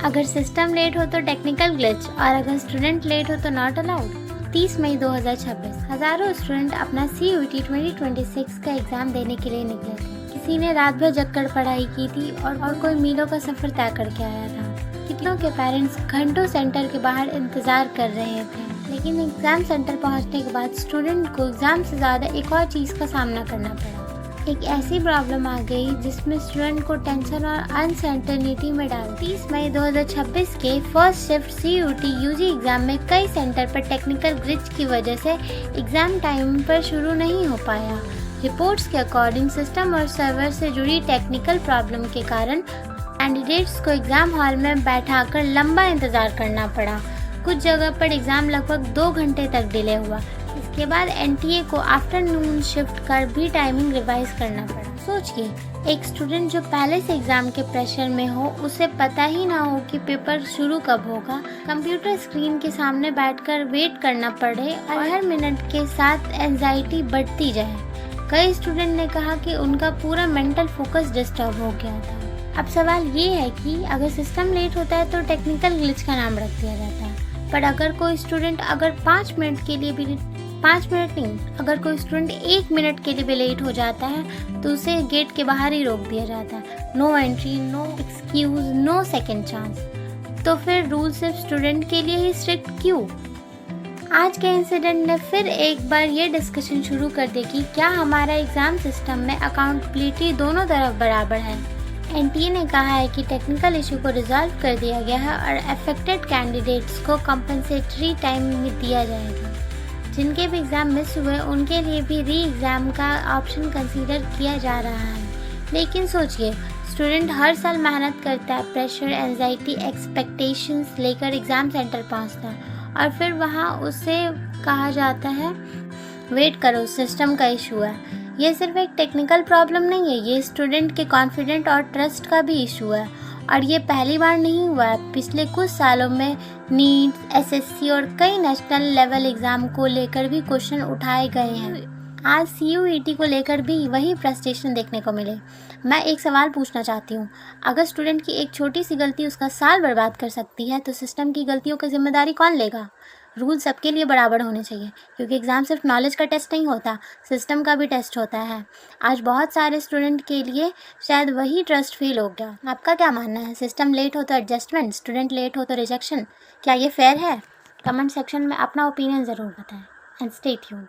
अगर system late हो तो टेक्निकल ग्लिच और अगर स्टूडेंट लेट हो तो नॉट अलाउड। 30 मई 2026 हज़ारों स्टूडेंट अपना CUET 2026 का एग्ज़ाम देने के लिए निकले थे। किसी ने रात भर जगकर पढ़ाई की थी और कोई मीलों का सफ़र तय करके आया था। कितनों के पेरेंट्स घंटों सेंटर के बाहर इंतज़ार कर रहे थे, लेकिन एग्ज़ाम सेंटर पहुंचने के बाद स्टूडेंट को एग्ज़ाम से ज़्यादा एक और चीज़ का सामना करना पड़ा। एक ऐसी प्रॉब्लम आ गई जिसमें स्टूडेंट को टेंशन और अनसर्टेनिटी में डाल। 30 मई 2026 के first shift CUET UG exam में कई सेंटर पर टेक्निकल ग्लिच की वजह से एग्ज़ाम टाइम पर शुरू नहीं हो पाया। रिपोर्ट्स के अकॉर्डिंग सिस्टम और सर्वर से जुड़ी टेक्निकल प्रॉब्लम के कारण कैंडिडेट्स को एग्ज़ाम हॉल में बैठाकर लंबा इंतज़ार करना पड़ा। कुछ जगह पर एग्ज़ाम लगभग 2 घंटे तक डिले हुआ। इसके बाद NTA को आफ्टरनून शिफ्ट कर भी टाइमिंग रिवाइज करना पड़ा। सोचिए, एक स्टूडेंट जो पहले से एग्ज़ाम के प्रेशर में हो, उसे पता ही ना हो कि पेपर शुरू कब होगा, कंप्यूटर स्क्रीन के सामने बैठकर वेट करना पड़े और हर मिनट के साथ एंजाइटी बढ़ती जाए। कई स्टूडेंट ने कहा कि उनका पूरा मेंटल फोकस डिस्टर्ब हो गया था। अब सवाल ये है कि अगर सिस्टम लेट होता है तो टेक्निकल ग्लिच का नाम रख दिया जाता है, पर अगर कोई स्टूडेंट 5 मिनट के लिए भी 5 मिनट नहीं, अगर कोई स्टूडेंट 1 मिनट के लिए भी लेट हो जाता है तो उसे गेट के बाहर ही रोक दिया जाता है। No entry, no excuse, no second chance. तो फिर रूल सिर्फ स्टूडेंट के लिए ही स्ट्रिक्ट क्यों? आज के इंसिडेंट ने फिर एक बार ये डिस्कशन शुरू कर दी कि क्या हमारा एग्ज़ाम सिस्टम में अकाउंटेबिलिटी दोनों तरफ बराबर है। NTA ने कहा है कि टेक्निकल इशू को रिजॉल्व कर दिया गया है और अफेक्टेड कैंडिडेट्स को कंपनसेटरी टाइम दिया जाएगा। जिनके भी एग्ज़ाम मिस हुए उनके लिए भी री एग्ज़ाम का ऑप्शन कंसीडर किया जा रहा है। लेकिन सोचिए, स्टूडेंट हर साल मेहनत करता है, प्रेशर, एंजाइटी, एक्सपेक्टेशंस लेकर एग्ज़ाम सेंटर पहुंचता है और फिर वहां उससे कहा जाता है वेट करो, सिस्टम का इशू है। ये सिर्फ एक टेक्निकल प्रॉब्लम नहीं है, ये स्टूडेंट के कॉन्फिडेंट और ट्रस्ट का भी इशू है। और ये पहली बार नहीं हुआ है। पिछले कुछ सालों में नीट, SSC और कई नेशनल लेवल एग्ज़ाम को लेकर भी क्वेश्चन उठाए गए हैं। आज CUET को लेकर भी वही फ्रस्ट्रेशन देखने को मिले। मैं एक सवाल पूछना चाहती हूँ, अगर स्टूडेंट की एक छोटी सी गलती उसका साल बर्बाद कर सकती है तो सिस्टम की गलतियों की जिम्मेदारी कौन लेगा? रूल सबके लिए बराबर होने चाहिए, क्योंकि एग्ज़ाम सिर्फ नॉलेज का टेस्ट नहीं होता, सिस्टम का भी टेस्ट होता है। आज बहुत सारे स्टूडेंट के लिए शायद वही ट्रस्ट फेल हो गया। आपका क्या मानना है? सिस्टम लेट हो तो एडजस्टमेंट, स्टूडेंट लेट हो तो रिजेक्शन, क्या ये फेयर है? कमेंट सेक्शन में अपना ओपिनियन ज़रूर बताएं एंड स्टे ट्यून्ड।